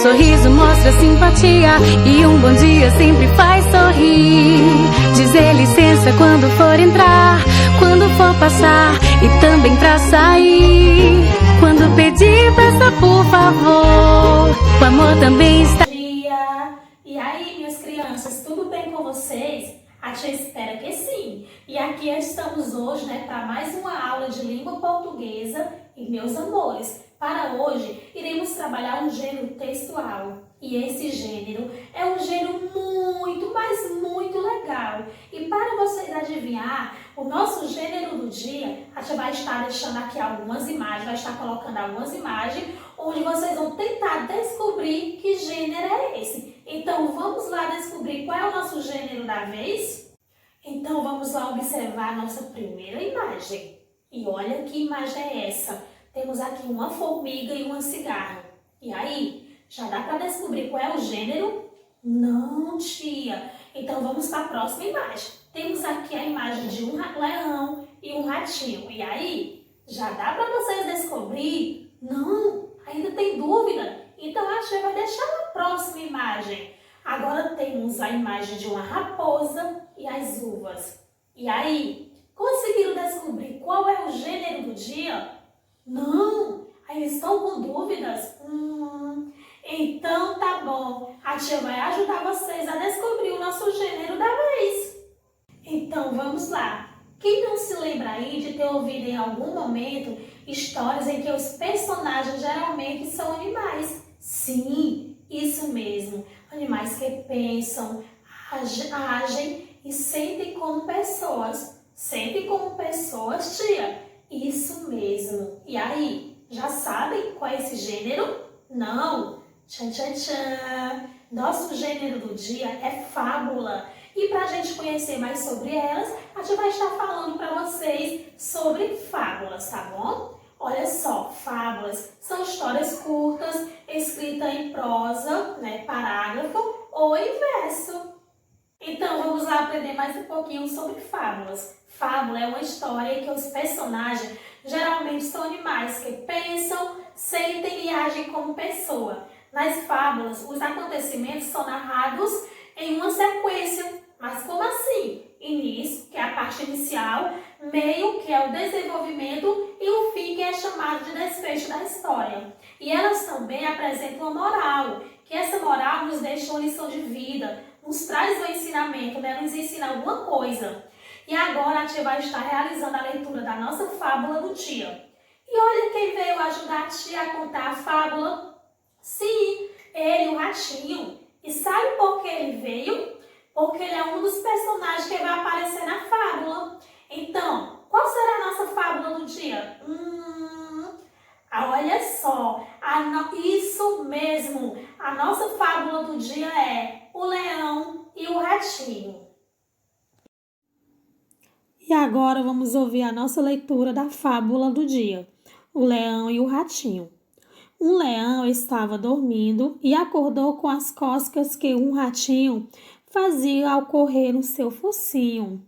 sorriso mostra simpatia e um bom dia sempre faz sorrir. Dizer licença quando for entrar, quando for passar e também pra sair. Quando pedir, peça por favor. O amor também está. E aí, minhas crianças, tudo bem com vocês? A tia espera que sim. E aqui estamos hoje, para mais uma aula de língua portuguesa. E meus amores, para hoje iremos trabalhar um gênero textual. E esse gênero é um gênero muito, mas muito legal. E para vocês adivinhar o nosso gênero do dia, a tia vai estar deixando aqui algumas imagens, vai estar colocando algumas imagens, onde vocês vão tentar descobrir que gênero é esse. Então vamos lá descobrir qual é o nosso gênero da vez? Então vamos lá observar a nossa primeira imagem. E olha que imagem é essa. Temos aqui uma formiga e uma cigarra. E aí, já dá para descobrir qual é o gênero? Não, tia. Então vamos para a próxima imagem. Temos aqui a imagem de um leão e um ratinho. E aí, já dá para vocês descobrir? Não, ainda tem dúvida? Então a tia vai deixar a próxima imagem. Agora temos a imagem de uma raposa e as uvas. E aí, conseguiram descobrir qual é o gênero do dia? Não, ainda estão com dúvidas? Então tá bom, a tia vai ajudar vocês a descobrir o nosso gênero da vez. Então vamos lá. Quem não se lembra aí de ter ouvido em algum momento histórias em que os personagens geralmente são animais? Sim, isso mesmo. Animais que pensam, agem e sentem como pessoas. Sentem como pessoas, tia? Isso mesmo. E aí, já sabem qual é esse gênero? Não? Tchan, tchan, tchan. Nosso gênero do dia é fábula. E para a gente conhecer mais sobre elas, a gente vai estar falando para vocês sobre fábulas, tá bom? Olha só, fábulas são histórias curtas, escritas em prosa, parágrafo ou em verso. Então, vamos lá aprender mais um pouquinho sobre fábulas. Fábula é uma história em que os personagens geralmente são animais que pensam, sentem e agem como pessoa. Nas fábulas, os acontecimentos são narrados em uma sequência. Mas como assim? Início, que é a parte inicial, meio, que é o desenvolvimento, e o fim, que é chamado de desfecho da história. E elas também apresentam uma moral, que essa moral nos deixa uma lição de vida, nos traz um ensinamento, nos ensina alguma coisa. E agora a tia vai estar realizando a leitura da nossa fábula do dia. E olha quem veio ajudar a tia a contar a fábula. Sim, ele, o ratinho. E sabe por que ele veio? Porque ele é um dos personagens que vai aparecer na fábula. Então, qual será a nossa fábula do dia? Olha só, isso mesmo, a nossa fábula do dia é o leão e o ratinho. E agora vamos ouvir a nossa leitura da fábula do dia, o leão e o ratinho. Um leão estava dormindo e acordou com as cócegas que um ratinho fazia ao correr no seu focinho.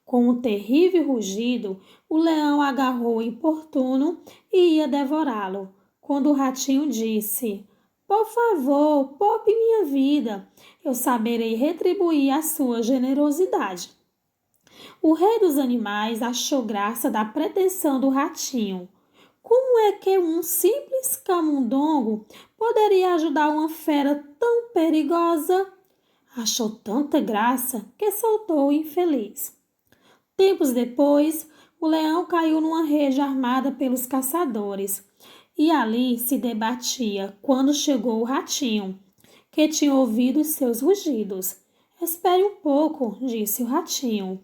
Com um terrível rugido, o leão agarrou o importuno e ia devorá-lo, quando o ratinho disse: "Por favor, poupe minha vida, eu saberei retribuir a sua generosidade." O rei dos animais achou graça da pretensão do ratinho. Como é que um simples camundongo poderia ajudar uma fera tão perigosa? Achou tanta graça que soltou o infeliz. Tempos depois, o leão caiu numa rede armada pelos caçadores e ali se debatia quando chegou o ratinho, que tinha ouvido seus rugidos. "Espere um pouco", disse o ratinho,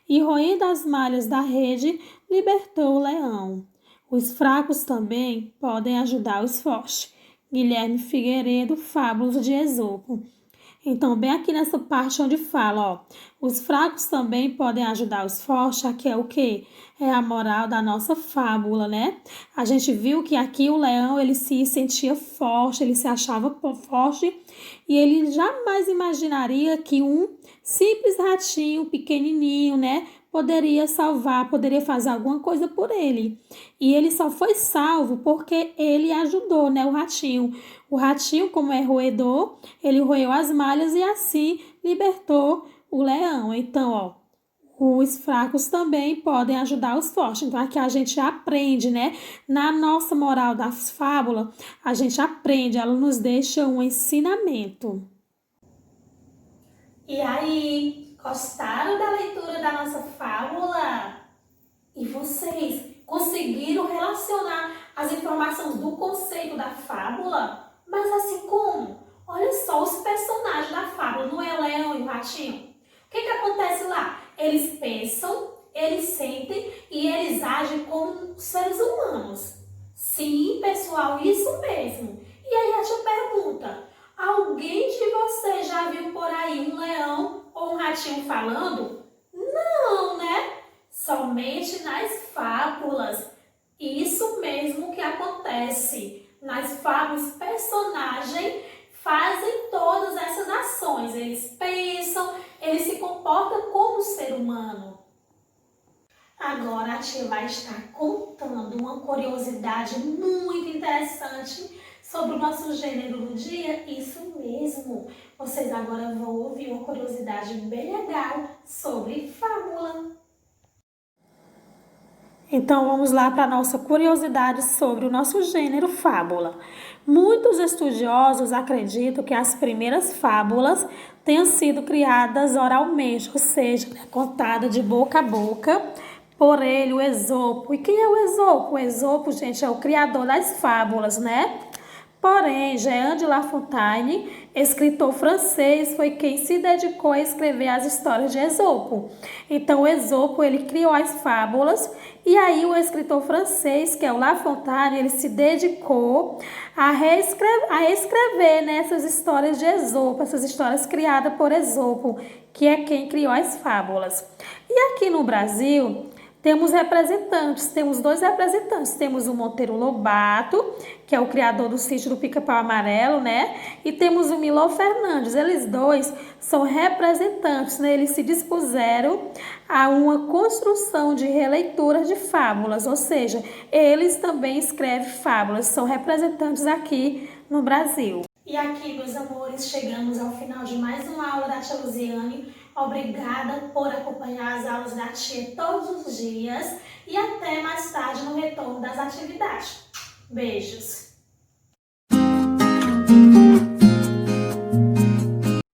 e roendo as malhas da rede, libertou o leão. Os fracos também podem ajudar os fortes. Guilherme Figueiredo, Fábulas de Esopo. Então, bem aqui nessa parte onde fala, os fracos também podem ajudar os fortes, aqui é o quê? É a moral da nossa fábula, A gente viu que aqui o leão, ele se sentia forte, ele se achava forte e ele jamais imaginaria que um simples ratinho pequenininho, poderia salvar, poderia fazer alguma coisa por ele. E ele só foi salvo porque ele ajudou, né, o ratinho. O ratinho, como é roedor, ele roeu as malhas e assim libertou o leão. Então, ó, os fracos também podem ajudar os fortes. Então, aqui a gente aprende, né? Na nossa moral da fábula, a gente aprende, ela nos deixa um ensinamento. E aí, gostaram da leitura da nossa fábula? E vocês conseguiram relacionar as informações do conceito da fábula? Mas assim como? Olha só os personagens da fábula, não é o leão e o ratinho? O que acontece lá? Eles pensam, eles sentem e eles agem como seres humanos. Sim, pessoal, isso mesmo. E aí a tia pergunta, alguém de vocês já viu por aí um leão ou um ratinho falando? Não, né? Somente nas fábulas. Isso mesmo que acontece. Nas fábulas, os personagens fazem todas essas ações. Eles pensam, eles se comportam como ser humano. Agora a tia vai estar contando uma curiosidade muito interessante sobre o nosso gênero do dia. Isso mesmo. Vocês agora vão ouvir uma curiosidade bem legal sobre fábula. Então vamos lá para a nossa curiosidade sobre o nosso gênero fábula. Muitos estudiosos acreditam que as primeiras fábulas tenham sido criadas oralmente, ou seja, contadas de boca a boca por ele, o Esopo. E quem é o Esopo? O Esopo, gente, é o criador das fábulas, né? Porém, Jean de La Fontaine, escritor francês, foi quem se dedicou a escrever as histórias de Esopo. Então, o Esopo, ele criou as fábulas e aí o escritor francês, que é o La Fontaine, ele se dedicou a escrever, né, essas histórias de Esopo, essas histórias criadas por Esopo, que é quem criou as fábulas. E aqui no Brasil, temos dois representantes. Temos o Monteiro Lobato, que é o criador do Sítio do Pica-Pau Amarelo, né? E temos o Milor Fernandes. Eles dois são representantes, né? Eles se dispuseram a uma construção de releitura de fábulas, ou seja, eles também escrevem fábulas, são representantes aqui no Brasil. E aqui, meus amores, chegamos ao final de mais uma aula da tia Luziane. Obrigada por acompanhar as aulas da tia todos os dias e até mais tarde no retorno das atividades. Beijos!